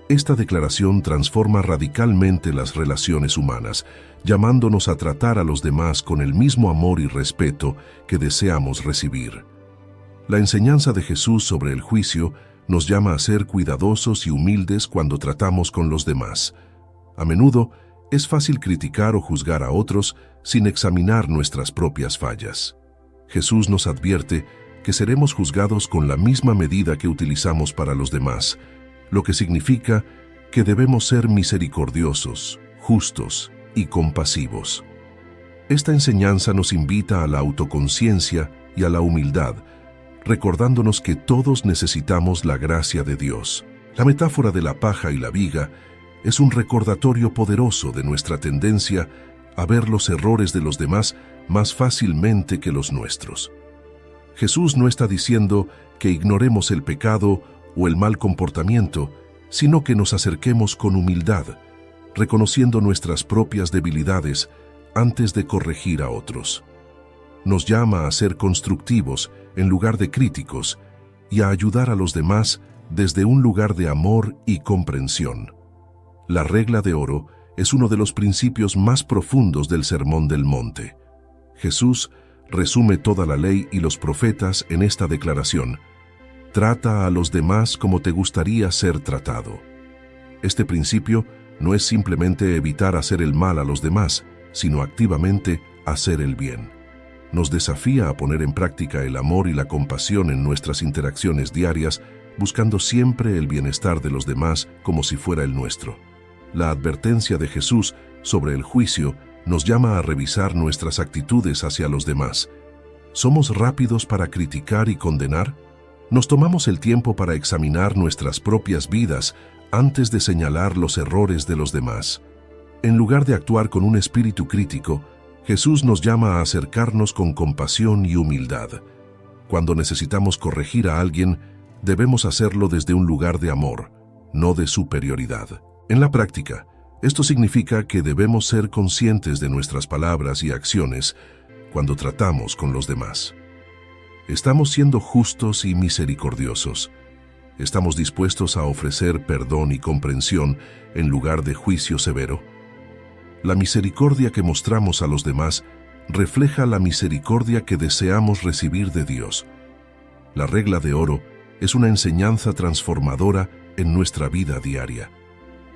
S3: Esta declaración transforma radicalmente las relaciones humanas, llamándonos a tratar a los demás con el mismo amor y respeto que deseamos recibir. La enseñanza de Jesús sobre el juicio nos llama a ser cuidadosos y humildes cuando tratamos con los demás. A menudo es fácil criticar o juzgar a otros sin examinar nuestras propias fallas. Jesús nos advierte que seremos juzgados con la misma medida que utilizamos para los demás, lo que significa que debemos ser misericordiosos, justos y compasivos. Esta enseñanza nos invita a la autoconciencia y a la humildad, recordándonos que todos necesitamos la gracia de Dios. La metáfora de la paja y la viga es un recordatorio poderoso de nuestra tendencia a ver los errores de los demás más fácilmente que los nuestros. Jesús no está diciendo que ignoremos el pecado o el mal comportamiento, sino que nos acerquemos con humildad, reconociendo nuestras propias debilidades antes de corregir a otros. Nos llama a ser constructivos en lugar de críticos y a ayudar a los demás desde un lugar de amor y comprensión. La regla de oro es uno de los principios más profundos del Sermón del Monte. Jesús resume toda la ley y los profetas en esta declaración: trata a los demás como te gustaría ser tratado. Este principio no es simplemente evitar hacer el mal a los demás, sino activamente hacer el bien. Nos desafía a poner en práctica el amor y la compasión en nuestras interacciones diarias, buscando siempre el bienestar de los demás como si fuera el nuestro. La advertencia de Jesús sobre el juicio nos llama a revisar nuestras actitudes hacia los demás. ¿Somos rápidos para criticar y condenar? ¿Nos tomamos el tiempo para examinar nuestras propias vidas antes de señalar los errores de los demás? En lugar de actuar con un espíritu crítico, Jesús nos llama a acercarnos con compasión y humildad. Cuando necesitamos corregir a alguien, debemos hacerlo desde un lugar de amor, no de superioridad. En la práctica, esto significa que debemos ser conscientes de nuestras palabras y acciones cuando tratamos con los demás. ¿Estamos siendo justos y misericordiosos? ¿Estamos dispuestos a ofrecer perdón y comprensión en lugar de juicio severo? La misericordia que mostramos a los demás refleja la misericordia que deseamos recibir de Dios. La regla de oro es una enseñanza transformadora en nuestra vida diaria.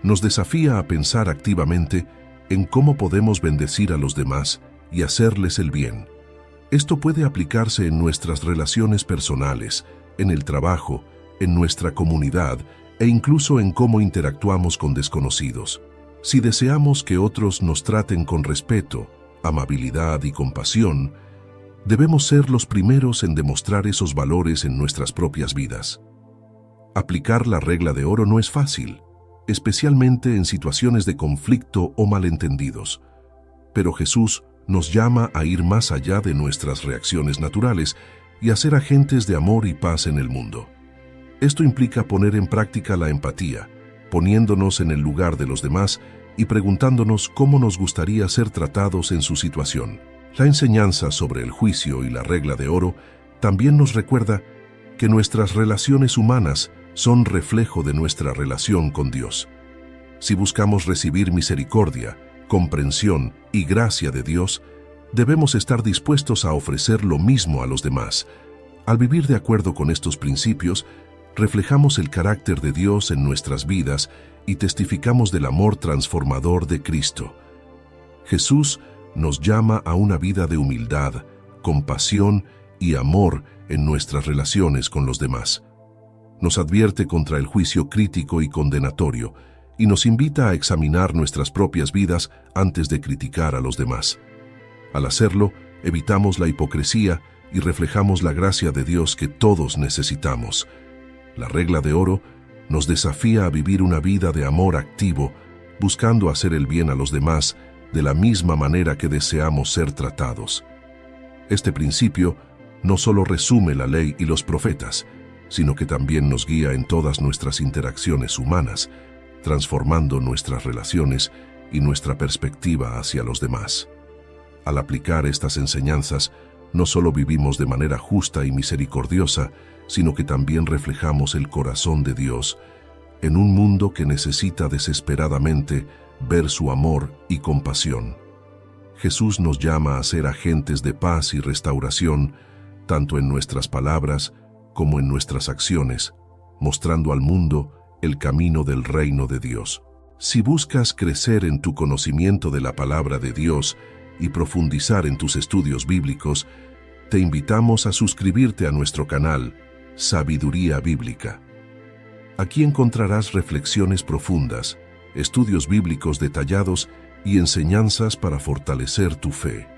S3: Nos desafía a pensar activamente en cómo podemos bendecir a los demás y hacerles el bien. Esto puede aplicarse en nuestras relaciones personales, en el trabajo, en nuestra comunidad e incluso en cómo interactuamos con desconocidos. Si deseamos que otros nos traten con respeto, amabilidad y compasión, debemos ser los primeros en demostrar esos valores en nuestras propias vidas. Aplicar la regla de oro no es fácil, especialmente en situaciones de conflicto o malentendidos. Pero Jesús nos llama a ir más allá de nuestras reacciones naturales y a ser agentes de amor y paz en el mundo. Esto implica poner en práctica la empatía, poniéndonos en el lugar de los demás y preguntándonos cómo nos gustaría ser tratados en su situación. La enseñanza sobre el juicio y la regla de oro también nos recuerda que nuestras relaciones humanas son reflejo de nuestra relación con Dios. Si buscamos recibir misericordia, comprensión y gracia de Dios, debemos estar dispuestos a ofrecer lo mismo a los demás. Al vivir de acuerdo con estos principios, reflejamos el carácter de Dios en nuestras vidas y testificamos del amor transformador de Cristo. Jesús nos llama a una vida de humildad, compasión y amor en nuestras relaciones con los demás. Nos advierte contra el juicio crítico y condenatorio y nos invita a examinar nuestras propias vidas antes de criticar a los demás. Al hacerlo, evitamos la hipocresía y reflejamos la gracia de Dios que todos necesitamos. La regla de oro nos desafía a vivir una vida de amor activo, buscando hacer el bien a los demás de la misma manera que deseamos ser tratados. Este principio no solo resume la ley y los profetas, sino que también nos guía en todas nuestras interacciones humanas, transformando nuestras relaciones y nuestra perspectiva hacia los demás. Al aplicar estas enseñanzas, no solo vivimos de manera justa y misericordiosa, sino que también reflejamos el corazón de Dios en un mundo que necesita desesperadamente ver su amor y compasión. Jesús nos llama a ser agentes de paz y restauración, tanto en nuestras palabras como en nuestras acciones, mostrando al mundo el camino del reino de Dios. Si buscas crecer en tu conocimiento de la palabra de Dios y profundizar en tus estudios bíblicos, te invitamos a suscribirte a nuestro canal Sabiduría Bíblica. Aquí encontrarás reflexiones profundas, estudios bíblicos detallados y enseñanzas para fortalecer tu fe.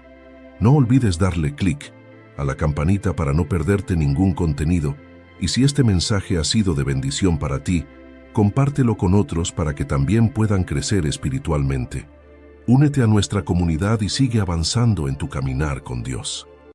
S3: No olvides darle clic a la campanita para no perderte ningún contenido, y si este mensaje ha sido de bendición para ti, compártelo con otros para que también puedan crecer espiritualmente. Únete a nuestra comunidad y sigue avanzando en tu caminar con Dios.